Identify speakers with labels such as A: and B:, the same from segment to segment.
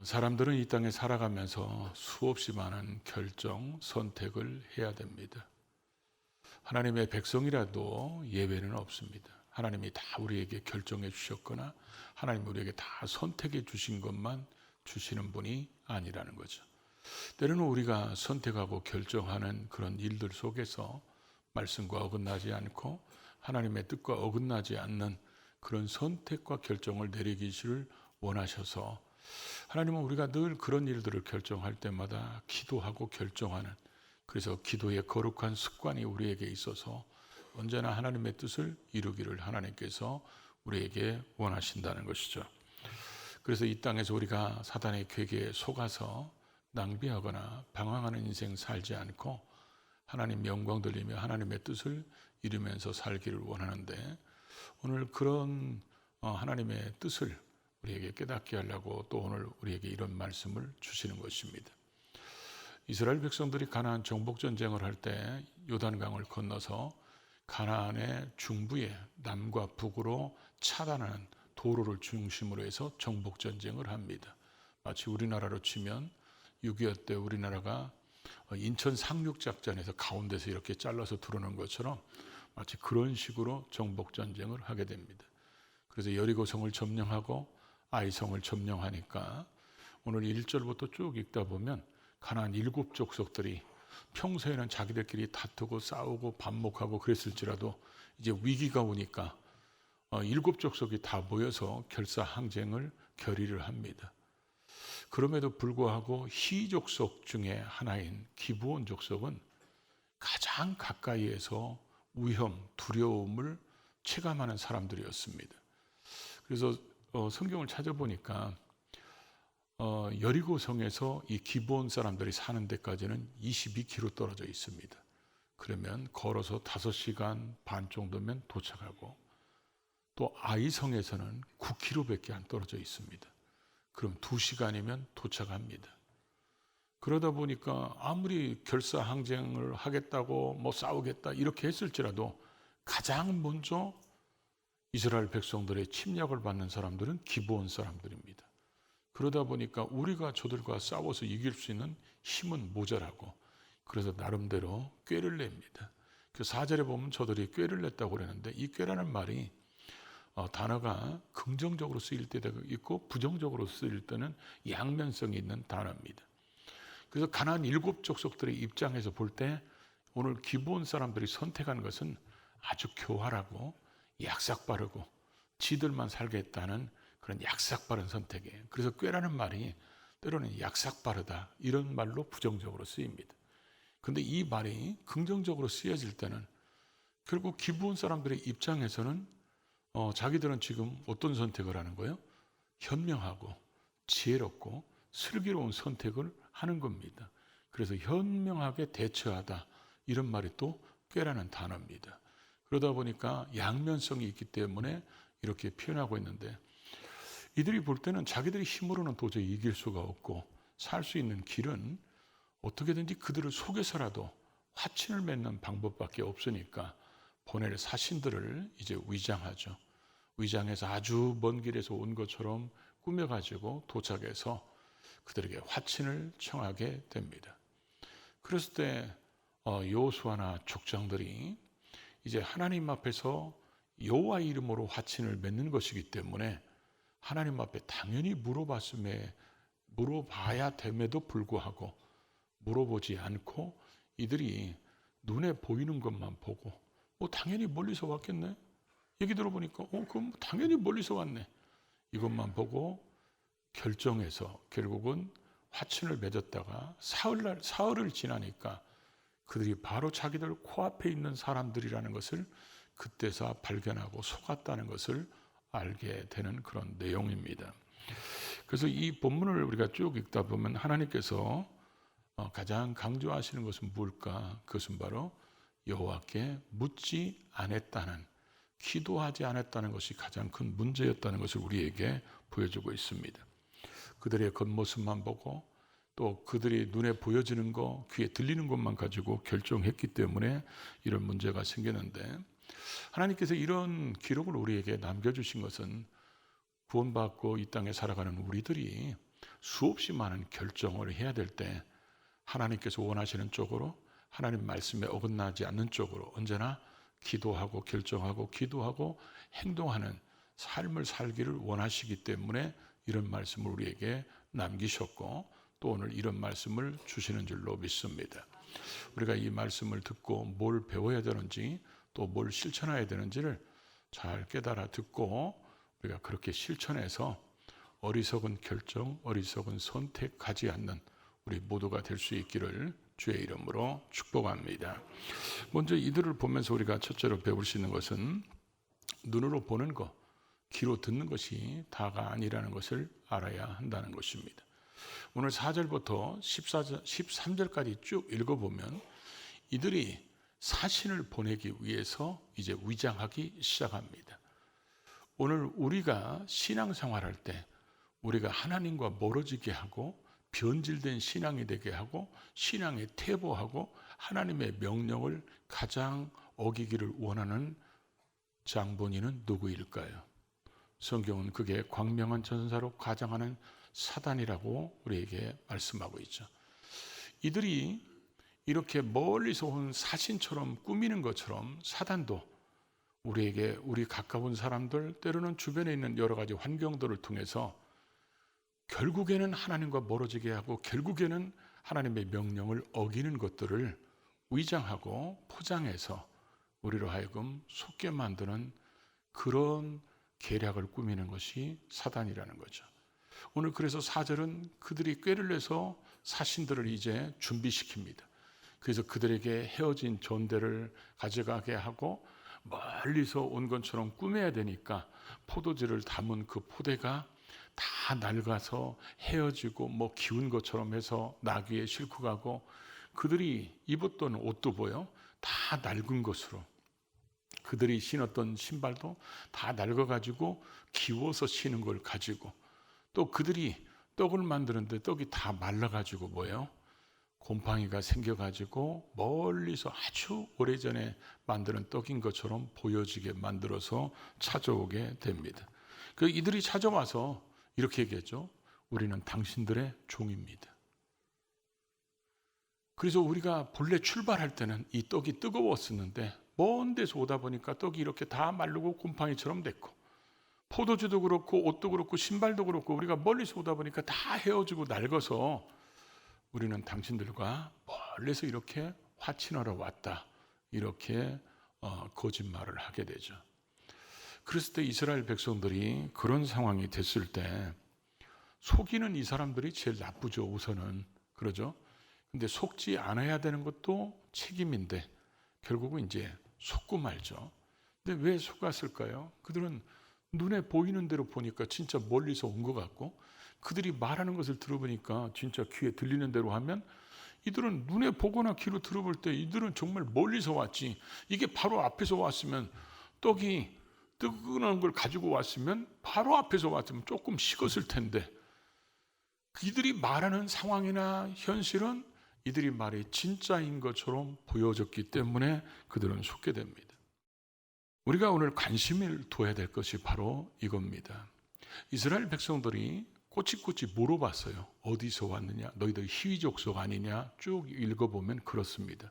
A: 사람들은 이 땅에 살아가면서 수없이 많은 결정, 선택을 해야 됩니다. 하나님의 백성이라도 예외는 없습니다. 하나님이 다 우리에게 결정해 주셨거나 하나님 우리에게 다 선택해 주신 것만 주시는 분이 아니라는 거죠. 때로는 우리가 선택하고 결정하는 그런 일들 속에서 말씀과 어긋나지 않고 하나님의 뜻과 어긋나지 않는 그런 선택과 결정을 내리기를 원하셔서 하나님은 우리가 늘 그런 일들을 결정할 때마다 기도하고 결정하는, 그래서 기도의 거룩한 습관이 우리에게 있어서 언제나 하나님의 뜻을 이루기를 하나님께서 우리에게 원하신다는 것이죠. 그래서 이 땅에서 우리가 사단의 괴계에 속아서 낭비하거나 방황하는 인생 살지 않고 하나님 영광 돌리며 하나님의 뜻을 이루면서 살기를 원하는데, 오늘 그런 하나님의 뜻을 우리에게 깨닫게 하려고 또 오늘 우리에게 이런 말씀을 주시는 것입니다. 이스라엘 백성들이 가나안 정복 전쟁을 할 때 요단강을 건너서 가나안의 중부에 남과 북으로 차단하는 도로를 중심으로 해서 정복 전쟁을 합니다. 마치 우리나라로 치면 6.25 때 우리나라가 인천 상륙 작전에서 가운데서 이렇게 잘라서 들어오는 것처럼 마치 그런 식으로 정복 전쟁을 하게 됩니다. 그래서 여리고성을 점령하고 아이성을 점령하니까 오늘 1절부터 쭉 읽다 보면 가나안 7 족속들이 평소에는 자기들끼리 다투고 싸우고 반목하고 그랬을지라도 이제 위기가 오니까 7 족속이 다 모여서 결사항쟁을 결의를 합니다. 그럼에도 불구하고 히 족속 중에 하나인 기브온 족속은 가장 가까이에서 위험, 두려움을 체감하는 사람들이었습니다. 그래서 성경을 찾아보니까 여리고성에서 이 기브온 사람들이 사는 데까지는 22km 떨어져 있습니다. 그러면 걸어서 5시간 반 정도면 도착하고, 또 아이성에서는 9km밖에 안 떨어져 있습니다. 그럼 2시간이면 도착합니다. 그러다 보니까 아무리 결사항쟁을 하겠다고 뭐 싸우겠다 이렇게 했을지라도 가장 먼저 이스라엘 백성들의 침략을 받는 사람들은 기브온 사람들입니다. 그러다 보니까 우리가 저들과 싸워서 이길 수 있는 힘은 모자라고, 그래서 나름대로 꾀를 냅니다. 그 4절에 보면 저들이 꾀를 냈다고 그러는데, 이 꾀라는 말이 단어가 긍정적으로 쓰일 때도 있고 부정적으로 쓰일 때는 양면성이 있는 단어입니다. 그래서 가나안 7 족속들의 입장에서 볼 때 오늘 기브온 사람들이 선택한 것은 아주 교활하고 약삭빠르고 지들만 살겠다는 그런 약삭빠른 선택이에요. 그래서 꾀라는 말이 때로는 약삭빠르다 이런 말로 부정적으로 쓰입니다. 그런데 이 말이 긍정적으로 쓰여질 때는 결국 기브온 사람들의 입장에서는 자기들은 지금 어떤 선택을 하는 거예요? 현명하고 지혜롭고 슬기로운 선택을 하는 겁니다. 그래서 현명하게 대처하다 이런 말이 또 꾀라는 단어입니다. 그러다 보니까 양면성이 있기 때문에 이렇게 표현하고 있는데, 이들이 볼 때는 자기들의 힘으로는 도저히 이길 수가 없고 살 수 있는 길은 어떻게든지 그들을 속여서라도 화친을 맺는 방법밖에 없으니까 보낼 사신들을 이제 위장하죠. 위장해서 아주 먼 길에서 온 것처럼 꾸며가지고 도착해서 그들에게 화친을 청하게 됩니다. 그랬을 때 여호수아나 족장들이 이제 하나님 앞에서 여호와 이름으로 화친을 맺는 것이기 때문에 하나님 앞에 당연히 물어봐야 됨에도 불구하고 물어보지 않고 이들이 눈에 보이는 것만 보고 당연히 멀리서 왔겠네. 얘기 들어보니까 그럼 당연히 멀리서 왔네. 이것만 보고 결정해서 결국은 화친을 맺었다가 사흘을 지나니까 그들이 바로 자기들 코앞에 있는 사람들이라는 것을 그때서 발견하고 속았다는 것을 알게 되는 그런 내용입니다. 그래서 이 본문을 우리가 쭉 읽다 보면 하나님께서 가장 강조하시는 것은 뭘까? 그것은 바로 여호와께 묻지 않았다는, 기도하지 않았다는 것이 가장 큰 문제였다는 것을 우리에게 보여주고 있습니다. 그들의 겉모습만 보고 또 그들이 눈에 보여지는 것, 귀에 들리는 것만 가지고 결정했기 때문에 이런 문제가 생기는데, 하나님께서 이런 기록을 우리에게 남겨주신 것은 구원받고 이 땅에 살아가는 우리들이 수없이 많은 결정을 해야 될 때 하나님께서 원하시는 쪽으로, 하나님 말씀에 어긋나지 않는 쪽으로 언제나 기도하고 결정하고 기도하고 행동하는 삶을 살기를 원하시기 때문에 이런 말씀을 우리에게 남기셨고 또 오늘 이런 말씀을 주시는 줄로 믿습니다. 우리가 이 말씀을 듣고 뭘 배워야 되는지 또 뭘 실천해야 되는지를 잘 깨달아 듣고 우리가 그렇게 실천해서 어리석은 결정, 어리석은 선택하지 않는 우리 모두가 될 수 있기를 주의 이름으로 축복합니다. 먼저 이들을 보면서 우리가 첫째로 배울 수 있는 것은 눈으로 보는 것, 귀로 듣는 것이 다가 아니라는 것을 알아야 한다는 것입니다. 오늘 4절부터 13절까지 쭉 읽어보면 이들이 사신을 보내기 위해서 이제 위장하기 시작합니다. 오늘 우리가 신앙생활할 때 우리가 하나님과 멀어지게 하고 변질된 신앙이 되게 하고 신앙에 퇴보하고 하나님의 명령을 가장 어기기를 원하는 장본인은 누구일까요? 성경은 그게 광명한 전사로 가장하는 사단이라고 우리에게 말씀하고 있죠. 이들이 이렇게 멀리서 온 사신처럼 꾸미는 것처럼 사단도 우리에게 우리 가까운 사람들 때로는 주변에 있는 여러 가지 환경들을 통해서 결국에는 하나님과 멀어지게 하고 결국에는 하나님의 명령을 어기는 것들을 위장하고 포장해서 우리로 하여금 속게 만드는 그런 계략을 꾸미는 것이 사단이라는 거죠. 오늘 그래서 4절은 그들이 꾀를 내서 사신들을 이제 준비시킵니다. 그래서 그들에게 헤어진 전대를 가져가게 하고 멀리서 온 것처럼 꾸며야 되니까 포도주를 담은 그 포대가 다 낡아서 헤어지고 뭐 기운 것처럼 해서 나귀에 싣고 가고 그들이 입었던 옷도 보여 다 낡은 것으로 그들이 신었던 신발도 다 낡아가지고 기워서 신은 걸 가지고 또 그들이 떡을 만드는데 떡이 다 말라가지고 뭐예요? 곰팡이가 생겨가지고 멀리서 아주 오래전에 만드는 떡인 것처럼 보여지게 만들어서 찾아오게 됩니다. 그 이들이 찾아와서 이렇게 얘기했죠. 우리는 당신들의 종입니다. 그래서 우리가 본래 출발할 때는 이 떡이 뜨거웠었는데 먼 데서 오다 보니까 떡이 이렇게 다 마르고 곰팡이처럼 됐고 포도주도 그렇고 옷도 그렇고 신발도 그렇고 우리가 멀리서 오다 보니까 다 헤어지고 낡아서 우리는 당신들과 멀리서 이렇게 화친하러 왔다. 이렇게 거짓말을 하게 되죠. 그랬을 때 이스라엘 백성들이 그런 상황이 됐을 때 속이는 이 사람들이 제일 나쁘죠. 우선은. 그러죠. 근데 속지 않아야 되는 것도 책임인데 결국은 이제 속고 말죠. 근데 왜 속았을까요? 그들은 눈에 보이는 대로 보니까 진짜 멀리서 온 것 같고 그들이 말하는 것을 들어보니까 진짜 귀에 들리는 대로 하면 이들은 눈에 보거나 귀로 들어볼 때 이들은 정말 멀리서 왔지. 이게 바로 앞에서 왔으면 떡이 뜨거운 걸 가지고 왔으면 바로 앞에서 왔으면 조금 식었을 텐데 이들이 말하는 상황이나 현실은 이들이 말이 진짜인 것처럼 보여졌기 때문에 그들은 속게 됩니다. 우리가 오늘 관심을 둬야 될 것이 바로 이겁니다. 이스라엘 백성들이 꼬치꼬치 물어봤어요. 어디서 왔느냐? 너희들 희위 족속 아니냐? 쭉 읽어보면 그렇습니다.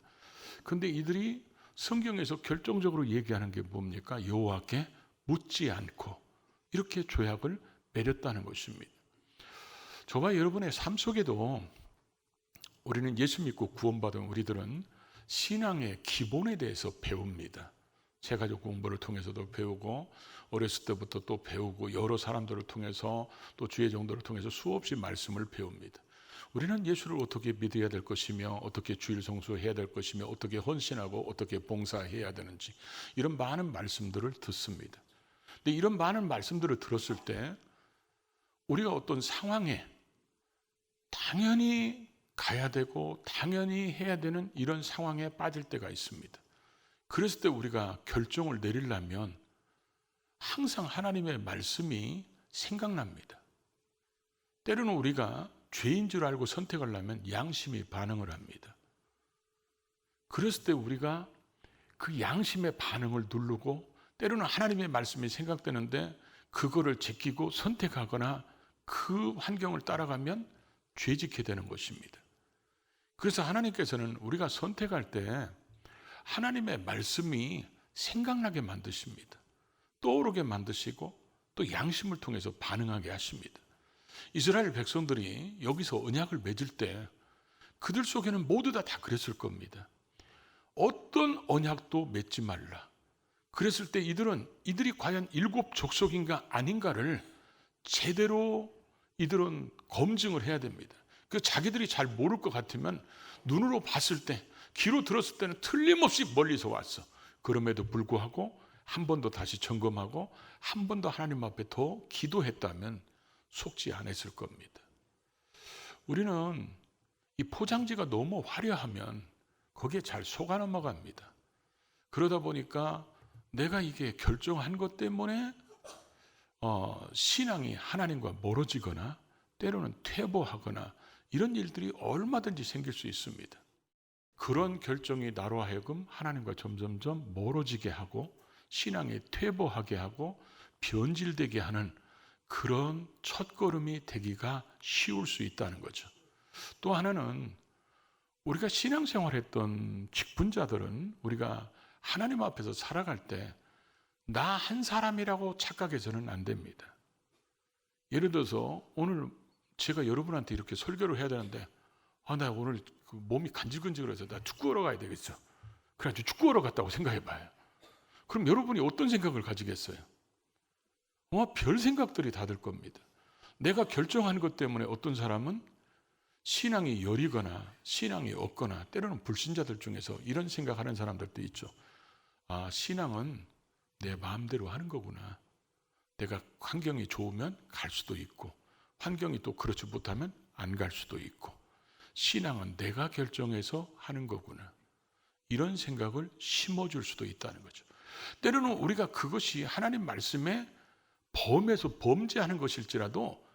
A: 근데 이들이 성경에서 결정적으로 얘기하는 게 뭡니까? 여호와께 묻지 않고 이렇게 죄악을 매렸다는 것입니다. 저와 여러분의 삶 속에도 우리는 예수 믿고 구원받은 우리들은 신앙의 기본에 대해서 배웁니다. 제가족 공부를 통해서도 배우고 어렸을 때부터 또 배우고 여러 사람들을 통해서 또 주의 정도를 통해서 수없이 말씀을 배웁니다. 우리는 예수를 어떻게 믿어야 될 것이며 어떻게 주일 성수해야 될 것이며 어떻게 헌신하고 어떻게 봉사해야 되는지 이런 많은 말씀들을 듣습니다. 근데 이런 많은 말씀들을 들었을 때 우리가 어떤 상황에 당연히 가야 되고 당연히 해야 되는 이런 상황에 빠질 때가 있습니다. 그랬을 때 우리가 결정을 내리려면 항상 하나님의 말씀이 생각납니다. 때로는 우리가 죄인 줄 알고 선택을 하면 양심이 반응을 합니다. 그랬을 때 우리가 그 양심의 반응을 누르고 때로는 하나님의 말씀이 생각되는데 그거를 제끼고 선택하거나 그 환경을 따라가면 죄짓게 되는 것입니다. 그래서 하나님께서는 우리가 선택할 때 하나님의 말씀이 생각나게 만드십니다. 떠오르게 만드시고 또 양심을 통해서 반응하게 하십니다. 이스라엘 백성들이 여기서 언약을 맺을 때 그들 속에는 모두 다 그랬을 겁니다. 어떤 언약도 맺지 말라. 그랬을 때 이들이 과연 일곱 족속인가 아닌가를 제대로 이들은 검증을 해야 됩니다. 그 자기들이 잘 모를 것 같으면 눈으로 봤을 때, 귀로 들었을 때는 틀림없이 멀리서 왔어. 그럼에도 불구하고 한 번 더 다시 점검하고 한 번 더 하나님 앞에 더 기도했다면 속지 않았을 겁니다. 우리는 이 포장지가 너무 화려하면 거기에 잘 속아 넘어갑니다. 그러다 보니까 내가 이게 결정한 것 때문에 신앙이 하나님과 멀어지거나 때로는 퇴보하거나 이런 일들이 얼마든지 생길 수 있습니다. 그런 결정이 나로 하여금 하나님과 점점점 멀어지게 하고 신앙이 퇴보하게 하고 변질되게 하는 그런 첫걸음이 되기가 쉬울 수 있다는 거죠. 또 하나는 우리가 신앙생활했던 직분자들은 우리가 하나님 앞에서 살아갈 때 나 한 사람이라고 착각해서는 안 됩니다. 예를 들어서 오늘 제가 여러분한테 이렇게 설교를 해야 되는데 나 오늘 그 몸이 간질간질해서 나 축구하러 가야 되겠어. 그래가지고 축구하러 갔다고 생각해 봐요. 그럼 여러분이 어떤 생각을 가지겠어요? 별 생각들이 다 들 겁니다. 내가 결정한 것 때문에 어떤 사람은 신앙이 여리거나 신앙이 없거나 때로는 불신자들 중에서 이런 생각하는 사람들도 있죠. 신앙은 내 마음대로 하는 거구나. 내가 환경이 좋으면 갈 수도 있고 환경이 또 그렇지 못하면 안 갈 수도 있고 신앙은 내가 결정해서 하는 거구나. 이런 생각을 심어줄 수도 있다는 거죠. 때로는 우리가 그것이 하나님 말씀에 범해서 범죄하는 것일지라도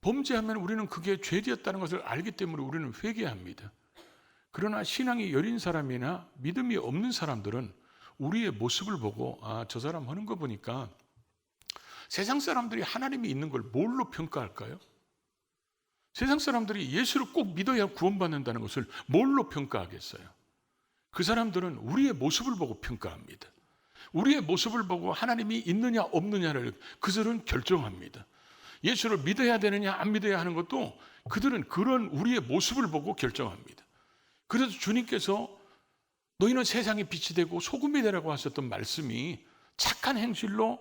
A: 범죄하면 우리는 그게 죄되었다는 것을 알기 때문에 우리는 회개합니다. 그러나 신앙이 여린 사람이나 믿음이 없는 사람들은 우리의 모습을 보고 저 사람 하는 거 보니까 세상 사람들이 하나님이 있는 걸 뭘로 평가할까요? 세상 사람들이 예수를 꼭 믿어야 구원받는다는 것을 뭘로 평가하겠어요? 그 사람들은 우리의 모습을 보고 평가합니다. 우리의 모습을 보고 하나님이 있느냐 없느냐를 그들은 결정합니다. 예수를 믿어야 되느냐 안 믿어야 하는 것도 그들은 그런 우리의 모습을 보고 결정합니다. 그래서 주님께서 너희는 세상의 빛이 되고 소금이 되라고 하셨던 말씀이 착한 행실로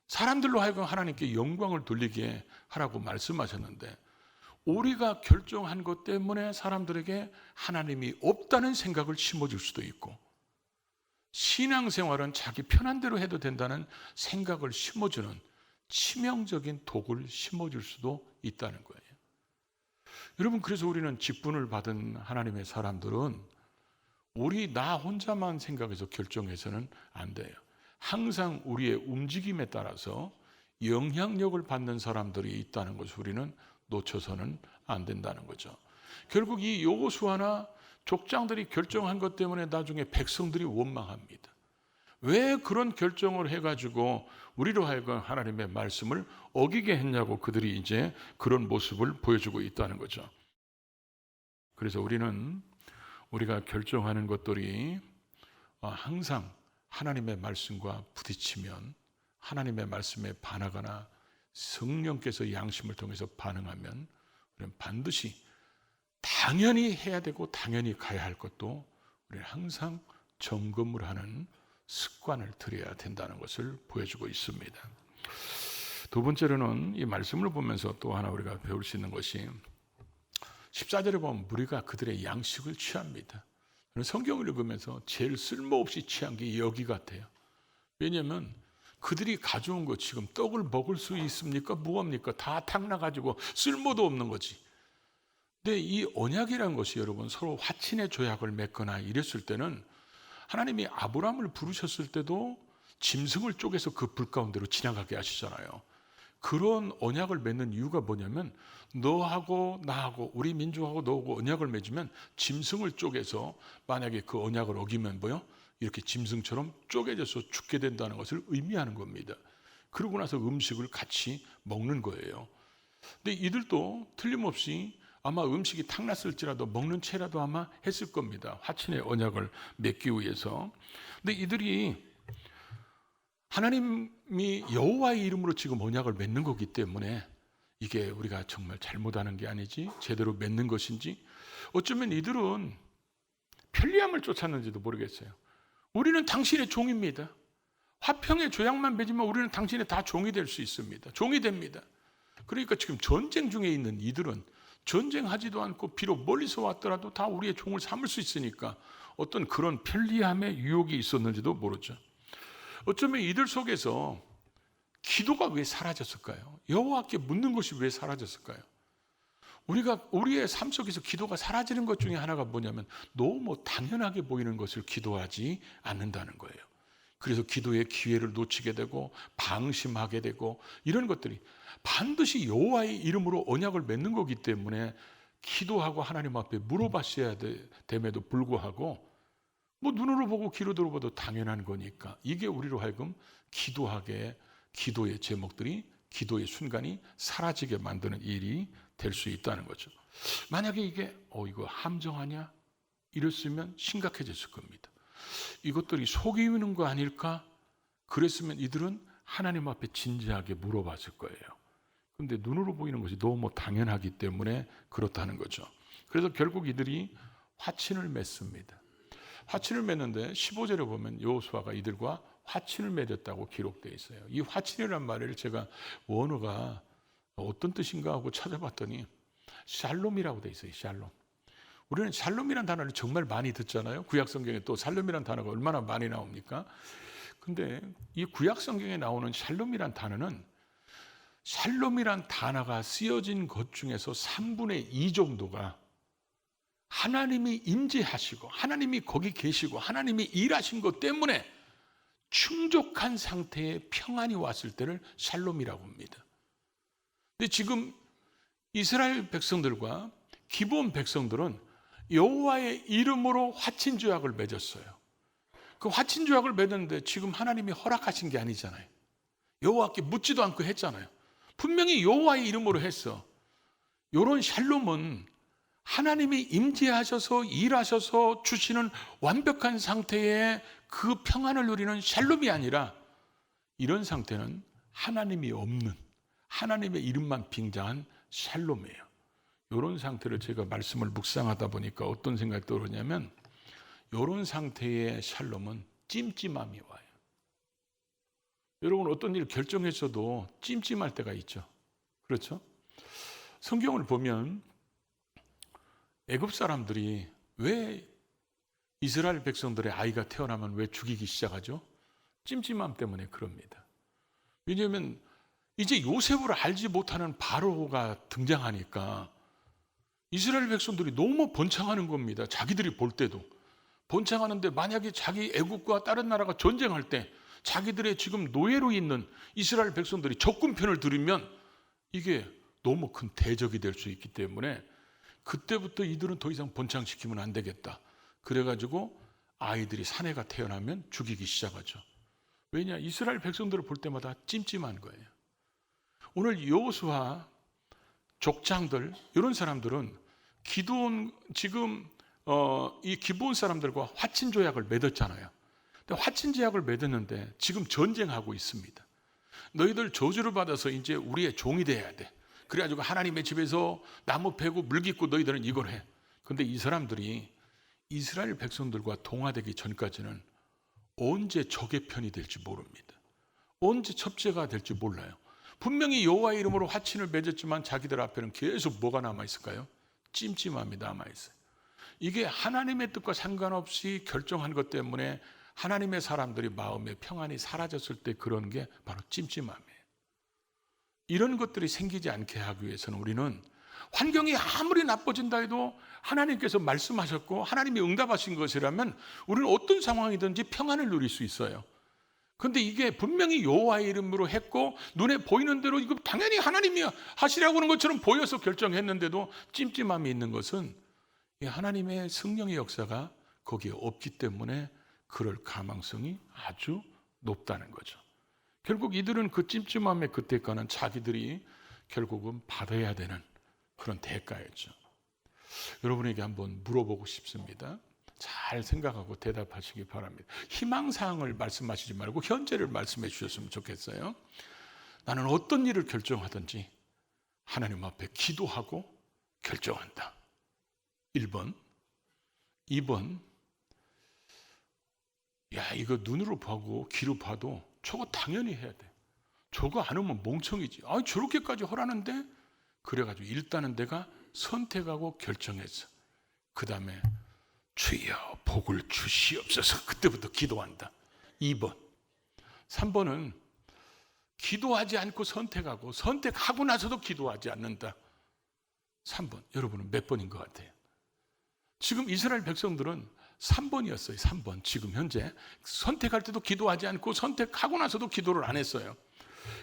A: 사람들로 하여금 하나님께 영광을 돌리게 하라고 말씀하셨는데 우리가 결정한 것 때문에 사람들에게 하나님이 없다는 생각을 심어줄 수도 있고 신앙생활은 자기 편한 대로 해도 된다는 생각을 심어주는 치명적인 독을 심어줄 수도 있다는 거예요. 여러분, 그래서 우리는 직분을 받은 하나님의 사람들은 나 혼자만 생각해서 결정해서는 안 돼요. 항상 우리의 움직임에 따라서 영향력을 받는 사람들이 있다는 것을 우리는 놓쳐서는 안 된다는 거죠. 결국 이 여호수아나 족장들이 결정한 것 때문에 나중에 백성들이 원망합니다. 왜 그런 결정을 해가지고 우리로 하여금 하나님의 말씀을 어기게 했냐고 그들이 이제 그런 모습을 보여주고 있다는 거죠. 그래서 우리가 결정하는 것들이 항상 하나님의 말씀과 부딪히면 하나님의 말씀에 반하거나 성령께서 양심을 통해서 반응하면 우리는 반드시 당연히 해야 되고 당연히 가야 할 것도 우리는 항상 점검을 하는 습관을 들여야 된다는 것을 보여주고 있습니다. 두 번째로는 이 말씀을 보면서 또 하나 우리가 배울 수 있는 것이 14절에 보면 무리가 그들의 양식을 취합니다. 성경을 읽으면서 제일 쓸모없이 취한 게 여기 같아요. 왜냐하면 그들이 가져온 거 지금 떡을 먹을 수 있습니까? 뭐합니까? 다 탕나가지고 쓸모도 없는 거지. 근데 이 언약이라는 것이 여러분 서로 화친의 조약을 맺거나 이랬을 때는 하나님이 아브라함을 부르셨을 때도 짐승을 쪼개서 그 불 가운데로 지나가게 하시잖아요. 그런 언약을 맺는 이유가 뭐냐면 너하고 나하고 우리 민족하고 너하고 언약을 맺으면 짐승을 쪼개서 만약에 그 언약을 어기면 이렇게 짐승처럼 쪼개져서 죽게 된다는 것을 의미하는 겁니다. 그러고 나서 음식을 같이 먹는 거예요. 근데 이들도 틀림없이 아마 음식이 탁났을지라도 먹는 채라도 아마 했을 겁니다. 화친의 언약을 맺기 위해서. 근데 이들이 하나님이 여호와의 이름으로 지금 언약을 맺는 거기 때문에 이게 우리가 정말 잘못하는 게 아니지 제대로 맺는 것인지, 어쩌면 이들은 편리함을 쫓았는지도 모르겠어요. 우리는 당신의 종입니다. 화평의 조약만 맺으면 우리는 당신의 다 종이 될 수 있습니다. 종이 됩니다. 그러니까 지금 전쟁 중에 있는 이들은 전쟁하지도 않고 비록 멀리서 왔더라도 다 우리의 종을 삼을 수 있으니까 어떤 그런 편리함의 유혹이 있었는지도 모르죠. 어쩌면 이들 속에서 기도가 왜 사라졌을까요? 여호와께 묻는 것이 왜 사라졌을까요? 우리의 삶 속에서 기도가 사라지는 것 중에 하나가 뭐냐면 너무 당연하게 보이는 것을 기도하지 않는다는 거예요. 그래서 기도의 기회를 놓치게 되고 방심하게 되고, 이런 것들이 반드시 여호와의 이름으로 언약을 맺는 거기 때문에 기도하고 하나님 앞에 물어봤어야 됨에도 불구하고 뭐 눈으로 보고 귀로 들어봐도 당연한 거니까 이게 우리로 하여금 기도하게, 기도의 제목들이, 기도의 순간이 사라지게 만드는 일이 될 수 있다는 거죠. 만약에 이게 이거 함정하냐? 이랬으면 심각해졌을 겁니다. 이것들이 속이는 거 아닐까? 그랬으면 이들은 하나님 앞에 진지하게 물어봤을 거예요. 그런데 눈으로 보이는 것이 너무 당연하기 때문에 그렇다는 거죠. 그래서 결국 이들이 화친을 맺습니다. 화친을 맺는데 15절에 보면 여호수아가 이들과 화친을 맺었다고 기록되어 있어요. 이 화친이란 말을 제가 원어가 어떤 뜻인가 하고 찾아봤더니 샬롬이라고 되어 있어요. 샬롬. 우리는 샬롬이라는 단어를 정말 많이 듣잖아요. 구약 성경에 또 샬롬이라는 단어가 얼마나 많이 나옵니까? 근데 이 구약 성경에 나오는 샬롬이라는 단어는 샬롬이란 단어가 쓰여진 것 중에서 3분의 2 정도가 하나님이 임재하시고 하나님이 거기 계시고 하나님이 일하신 것 때문에 충족한 상태의 평안이 왔을 때를 샬롬이라고 합니다. 근데 지금 이스라엘 백성들과 기브온 백성들은 여호와의 이름으로 화친 조약을 맺었어요. 그 화친 조약을 맺었는데 지금 하나님이 허락하신 게 아니잖아요. 여호와께 묻지도 않고 했잖아요. 분명히 여호와의 이름으로 했어. 이런 샬롬은 하나님이 임재하셔서 일하셔서 주시는 완벽한 상태의 그 평안을 누리는 샬롬이 아니라, 이런 상태는 하나님이 없는, 하나님의 이름만 빙자한 샬롬이에요. 이런 상태를 제가 말씀을 묵상하다 보니까 어떤 생각이 떠오르냐면, 이런 상태의 샬롬은 찜찜함이 와요. 여러분, 어떤 일 결정했어도 찜찜할 때가 있죠. 그렇죠? 성경을 보면 애굽 사람들이 왜 이스라엘 백성들의 아이가 태어나면 왜 죽이기 시작하죠? 찜찜함 때문에 그럽니다. 왜냐하면 이제 요셉을 알지 못하는 바로가 등장하니까 이스라엘 백성들이 너무 번창하는 겁니다. 자기들이 볼 때도 번창하는데, 만약에 자기 애국과 다른 나라가 전쟁할 때 자기들의 지금 노예로 있는 이스라엘 백성들이 적군 편을 들으면 이게 너무 큰 대적이 될 수 있기 때문에 그때부터 이들은 더 이상 번창시키면 안 되겠다. 그래가지고 아이들이 사내가 태어나면 죽이기 시작하죠. 왜냐? 이스라엘 백성들을 볼 때마다 찜찜한 거예요. 오늘 여호수아 족장들, 이런 사람들은 기드온, 지금 이 기브온 사람들과 화친 조약을 맺었잖아요. 근데 화친 조약을 맺었는데 지금 전쟁하고 있습니다. 너희들 저주를 받아서 이제 우리의 종이 돼야 돼. 그래가지고 하나님의 집에서 나무 패고 물 깃고 너희들은 이걸 해. 근데 이 사람들이 이스라엘 백성들과 동화되기 전까지는 언제 적의 편이 될지 모릅니다. 언제 첩제가 될지 몰라요. 분명히 여호와의 이름으로 화친을 맺었지만 자기들 앞에는 계속 뭐가 남아있을까요? 찜찜함이 남아있어요. 이게 하나님의 뜻과 상관없이 결정한 것 때문에 하나님의 사람들이 마음의 평안이 사라졌을 때 그런 게 바로 찜찜함이에요. 이런 것들이 생기지 않게 하기 위해서는 우리는 환경이 아무리 나빠진다 해도 하나님께서 말씀하셨고 하나님이 응답하신 것이라면 우리는 어떤 상황이든지 평안을 누릴 수 있어요. 그런데 이게 분명히 여호와의 이름으로 했고 눈에 보이는 대로 이거 당연히 하나님이 하시라고 하는 것처럼 보여서 결정했는데도 찜찜함이 있는 것은 하나님의 성령의 역사가 거기에 없기 때문에 그럴 가망성이 아주 높다는 거죠. 결국 이들은 그 찜찜함의 그때가는 자기들이 결국은 받아야 되는 그런 대가였죠. 여러분에게 한번 물어보고 싶습니다. 잘 생각하고 대답하시기 바랍니다. 희망사항을 말씀하시지 말고 현재를 말씀해 주셨으면 좋겠어요. 나는 어떤 일을 결정하든지 하나님 앞에 기도하고 결정한다. 1번. 2번. 야, 이거 눈으로 보고 귀로 봐도 저거 당연히 해야 돼. 저거 안 하면 멍청이지. 아, 저렇게까지 하라는데? 그래가지고 일단은 내가 선택하고 결정했어. 그 다음에 주여 복을 주시옵소서. 그때부터 기도한다. 2번. 3번은 기도하지 않고 선택하고 선택하고 나서도 기도하지 않는다. 3번. 여러분은 몇 번인 것 같아요? 지금 이스라엘 백성들은 3번이었어요. 3번. 지금 현재 선택할 때도 기도하지 않고 선택하고 나서도 기도를 안 했어요.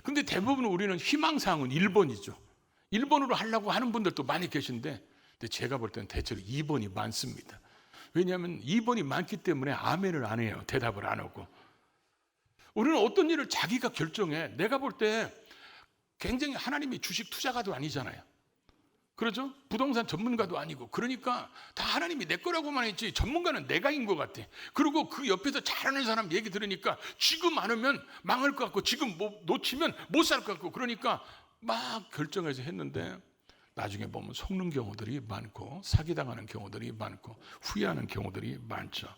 A: 근데 대부분 우리는 희망사항은 1번이죠. 1번으로 하려고 하는 분들도 많이 계신데, 근데 제가 볼 때는 대체로 2번이 많습니다. 왜냐하면 2번이 많기 때문에 아멘을 안 해요. 대답을 안 하고. 우리는 어떤 일을 자기가 결정해. 내가 볼 때 굉장히 하나님이 주식 투자가도 아니잖아요. 그렇죠? 부동산 전문가도 아니고. 그러니까 다 하나님이 내 거라고만 했지 전문가는 내가인 것 같아. 그리고 그 옆에서 잘하는 사람 얘기 들으니까 지금 안 하면 망할 것 같고 지금 놓치면 못 살 것 같고, 그러니까 막 결정해서 했는데 나중에 보면 속는 경우들이 많고 사기당하는 경우들이 많고 후회하는 경우들이 많죠.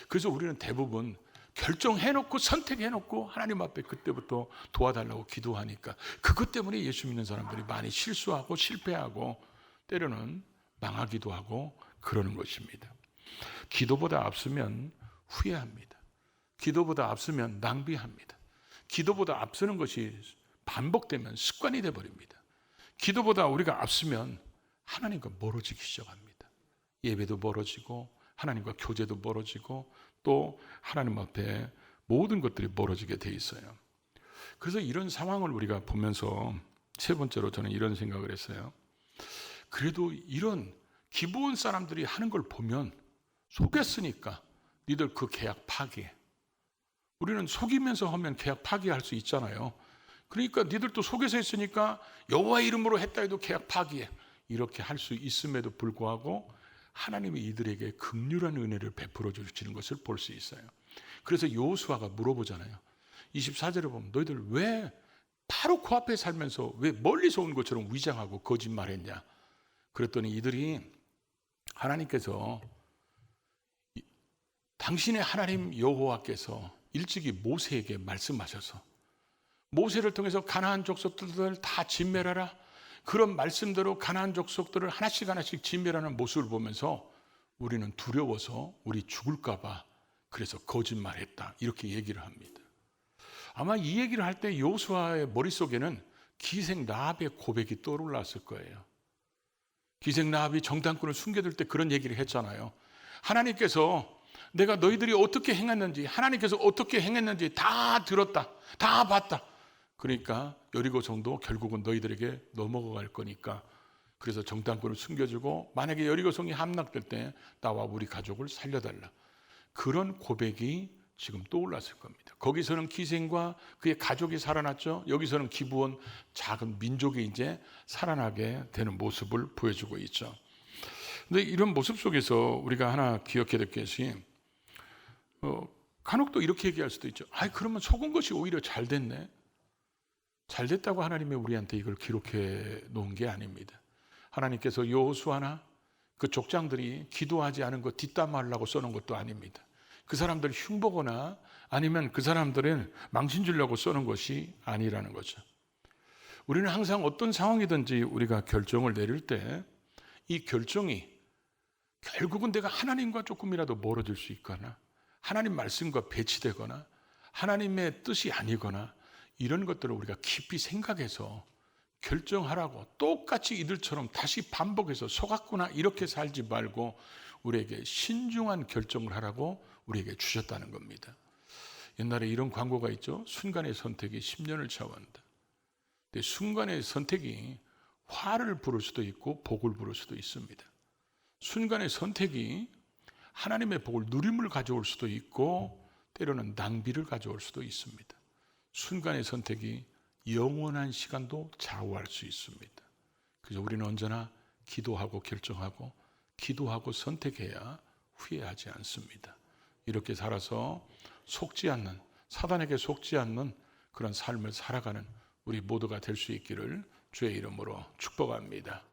A: 그래서 우리는 대부분 결정해놓고 선택해놓고 하나님 앞에 그때부터 도와달라고 기도하니까 그것 때문에 예수 믿는 사람들이 많이 실수하고 실패하고 때로는 망하기도 하고 그러는 것입니다. 기도보다 앞서면 후회합니다. 기도보다 앞서면 낭비합니다. 기도보다 앞서는 것이 반복되면 습관이 되어버립니다. 기도보다 우리가 앞서면 하나님과 멀어지기 시작합니다. 예배도 멀어지고 하나님과 교제도 멀어지고 또 하나님 앞에 모든 것들이 멀어지게 돼 있어요. 그래서 이런 상황을 우리가 보면서 세 번째로 저는 이런 생각을 했어요. 그래도 이런 기브온 사람들이 하는 걸 보면 속였으니까 니들 그 계약 파기해. 우리는 속이면서 하면 계약 파기할 수 있잖아요. 그러니까 니들도 속여서 했으니까 여호와의 이름으로 했다 해도 계약 파기해. 이렇게 할 수 있음에도 불구하고 하나님이 이들에게 긍휼한 은혜를 베풀어 주시는 것을 볼 수 있어요. 그래서 여호수아가 물어보잖아요. 24절에 보면 너희들 왜 바로 코앞에 살면서 왜 멀리서 온 것처럼 위장하고 거짓말했냐. 그랬더니 이들이 하나님께서 당신의 하나님 여호와께서 일찍이 모세에게 말씀하셔서 모세를 통해서 가나안 족속들을 다 진멸하라. 그런 말씀대로 가나안 족속들을 하나씩 하나씩 진멸하는 모습을 보면서 우리는 두려워서 우리 죽을까 봐 그래서 거짓말했다. 이렇게 얘기를 합니다. 아마 이 얘기를 할 때 여호수아의 머릿속에는 기생 라합의 고백이 떠올랐을 거예요. 기생 라합이 정탐꾼을 숨겨둘 때 그런 얘기를 했잖아요. 하나님께서 내가 너희들이 어떻게 행했는지 하나님께서 어떻게 행했는지 다 들었다. 다 봤다. 그러니까 여리고성도 결국은 너희들에게 넘어갈 거니까 그래서 정탐꾼을 숨겨주고 만약에 여리고성이 함락될 때 나와 우리 가족을 살려달라. 그런 고백이 지금 떠올랐을 겁니다. 거기서는 기생과 그의 가족이 살아났죠. 여기서는 기브온 작은 민족이 이제 살아나게 되는 모습을 보여주고 있죠. 근데 이런 모습 속에서 우리가 하나 기억해야 될 것이 간혹 또 이렇게 얘기할 수도 있죠. 그러면 속은 것이 오히려 잘 됐네. 잘 됐다고 하나님이 우리한테 이걸 기록해 놓은 게 아닙니다. 하나님께서 여호수아나 그 족장들이 기도하지 않은 것 뒷담화하려고 써놓은 것도 아닙니다. 그 사람들 흉보거나 아니면 그 사람들은 망신 주려고 써놓은 것이 아니라는 거죠. 우리는 항상 어떤 상황이든지 우리가 결정을 내릴 때 이 결정이 결국은 내가 하나님과 조금이라도 멀어질 수 있거나 하나님 말씀과 배치되거나 하나님의 뜻이 아니거나 이런 것들을 우리가 깊이 생각해서 결정하라고 똑같이 이들처럼 다시 반복해서 속았구나 이렇게 살지 말고 우리에게 신중한 결정을 하라고 우리에게 주셨다는 겁니다. 옛날에 이런 광고가 있죠. 순간의 선택이 10년을 좌우한다. 근데 순간의 선택이 화를 부를 수도 있고 복을 부를 수도 있습니다. 순간의 선택이 하나님의 복을 누림을 가져올 수도 있고 때로는 낭비를 가져올 수도 있습니다. 순간의 선택이 영원한 시간도 좌우할 수 있습니다. 그래서 우리는 언제나 기도하고 결정하고 기도하고 선택해야 후회하지 않습니다. 이렇게 살아서 속지 않는, 사단에게 속지 않는 그런 삶을 살아가는 우리 모두가 될 수 있기를 주의 이름으로 축복합니다.